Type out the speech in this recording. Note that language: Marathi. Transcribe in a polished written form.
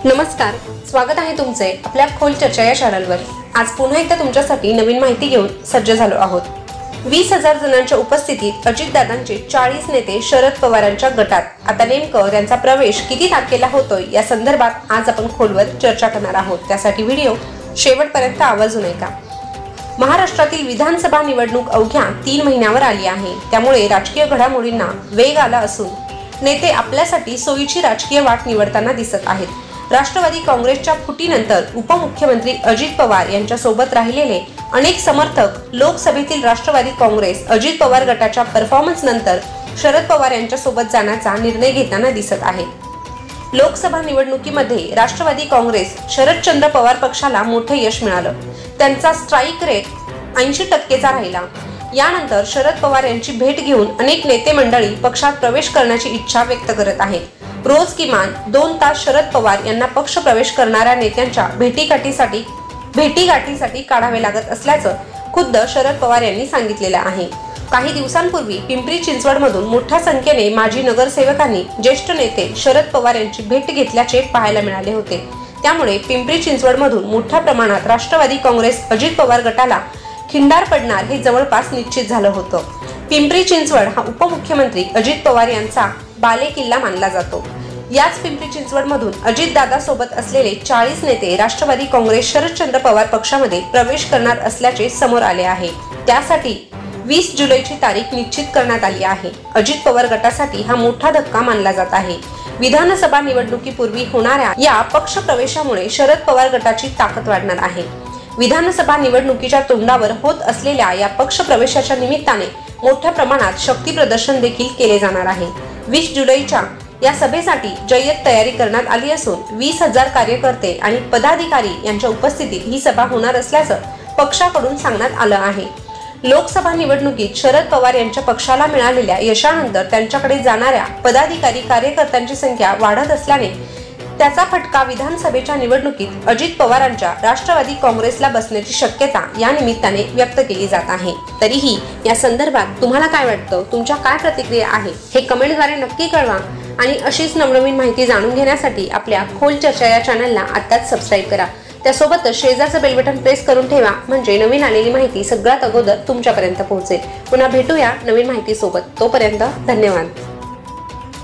नमस्कार, स्वागत आहे तुमचे आपल्या खोल चर्चा या चॅनलवर। आज पुन्हा एकदा तुमच्यासाठी नवीन माहिती घेऊन सज्ज झालो आहोत। 20,000 जणांच्या उपस्थितीत अजितदादांचे 40 नेते शरद पवारांच्या गटात। आता नेमकं त्यांचा प्रवेश किती तारखेला होतोय या संदर्भात आज आपण खोलवर चर्चा करणार आहोत। त्यासाठी व्हिडिओ शेवटपर्यंत आवर्जून ऐका। महाराष्ट्रातील विधानसभा निवडणूक अवघ्या 3 महिन्यावर आली आहे, त्यामुळे राजकीय घडामोडींना वेग आला असून नेते आपल्यासाठी सोयीची राजकीय वाट निवडताना दिसत आहेत। राष्ट्रवादी काँग्रेसच्या फुटीनंतर उपमुख्यमंत्री अजित पवार यांच्या सोबत राहिलेले अनेक समर्थक लोकसभेतील राष्ट्रवादी काँग्रेस अजित पवार गटाच्या परफॉर्मन्स नंतर शरद पवार यांच्या सोबत जाण्याचा निर्णय घेताना दिसत आहेत। लोकसभा निवडणुकीमध्ये राष्ट्रवादी काँग्रेस शरदचंद्र पवार पक्षाला मोठे यश मिळालं। त्यांचा स्ट्राईक रेट 80% राहिला। यानंतर शरद पवार यांची भेट घेऊन अनेक नेते मंडळी पक्षात प्रवेश करण्याची इच्छा व्यक्त करत आहेत। रोज किमान 2 तास शरद पवार यांना पक्ष प्रवेश करणाऱ्या नेत्यांच्या भेटीगाठीसाठी काढावे लागत असल्याचं खुद्द शरद पवार यांनी सांगितलेलं आहे। काही दिवसांपूर्वी पिंपरी चिंचवडमधून मोठ्या संख्येने माजी नगरसेवकांनी ज्येष्ठ नेते शरद पवार यांची भेट घेतल्याचे पाहायला मिळाले होते। त्यामुळे पिंपरी चिंचवडमधून मोठ्या प्रमाणात राष्ट्रवादी काँग्रेस अजित पवार गटाला खिंडार पडणार हे जवळपास निश्चित झालं होतं। पिंपरी चिंचवड हा उपमुख्यमंत्री अजित पवार यांचा बालेकिल्ला मानला जातो। याच पिंपरी चिंचवडमधून अजितदादा सोबत असलेले 40 नेते राष्ट्रवादी काँग्रेस शरदचंद्र पवार पक्षामध्ये प्रवेश करणार असल्याचे समोर आले आहे। त्यासाठी 20 जुलैची तारीख निश्चित करण्यात आली आहे। अजित पवार गटासाठी हा मोठा धक्का मानला जात आहे। विधानसभा निवडणुकीपूर्वी होणाऱ्या या पक्ष प्रवेशामुळे शरद पवार गटाची ताकद वाढणार आहे। विधानसभा निवडणुकीच्या तोंडावर होत असलेल्या या पक्ष प्रवेशाच्या निमित्ताने मोठ्या प्रमाणात शक्ती प्रदर्शन देखील केले जाणार आहे। 20 जुलैच्या या सभेसाठी जय्यत तयारी करण्यात आली असून 20,000 कार्यकर्ते आणि पदाधिकारी यांच्या उपस्थितीत ही सभा होणार असल्याचं पक्षाकडून सांगण्यात आलं आहे। लोकसभा निवडणुकीत शरद पवार यांच्या पक्षाला मिळालेल्या यशानंतर त्यांच्याकडे जाणाऱ्या पदाधिकारी कार्यकर्त्यांची संख्या वाढत असल्याने त्याचा फटका विधानसभेच्या निवडणुकीत अजित पवारांच्या राष्ट्रवादी काँग्रेसला बसण्याची शक्यता या निमित्ताने व्यक्त केली जात आहे। तरीही या संदर्भात तुम्हाला काय वाटतं, तुमच्या काय प्रतिक्रिया आहे हे कमेंटद्वारे नक्की कळवा आणि अशीच नवनवीन माहिती जाणून घेण्यासाठी आपल्या खोल चर्चा या चॅनलला आत्ताच सबस्क्राईब करा। त्यासोबतच शेजारचं बेल बटन प्रेस करून ठेवा, म्हणजे नवीन आलेली माहिती सगळ्यात अगोदर तुमच्यापर्यंत पोहोचेल। पुन्हा भेटूया नवीन माहिती सोबत, तोपर्यंत धन्यवाद।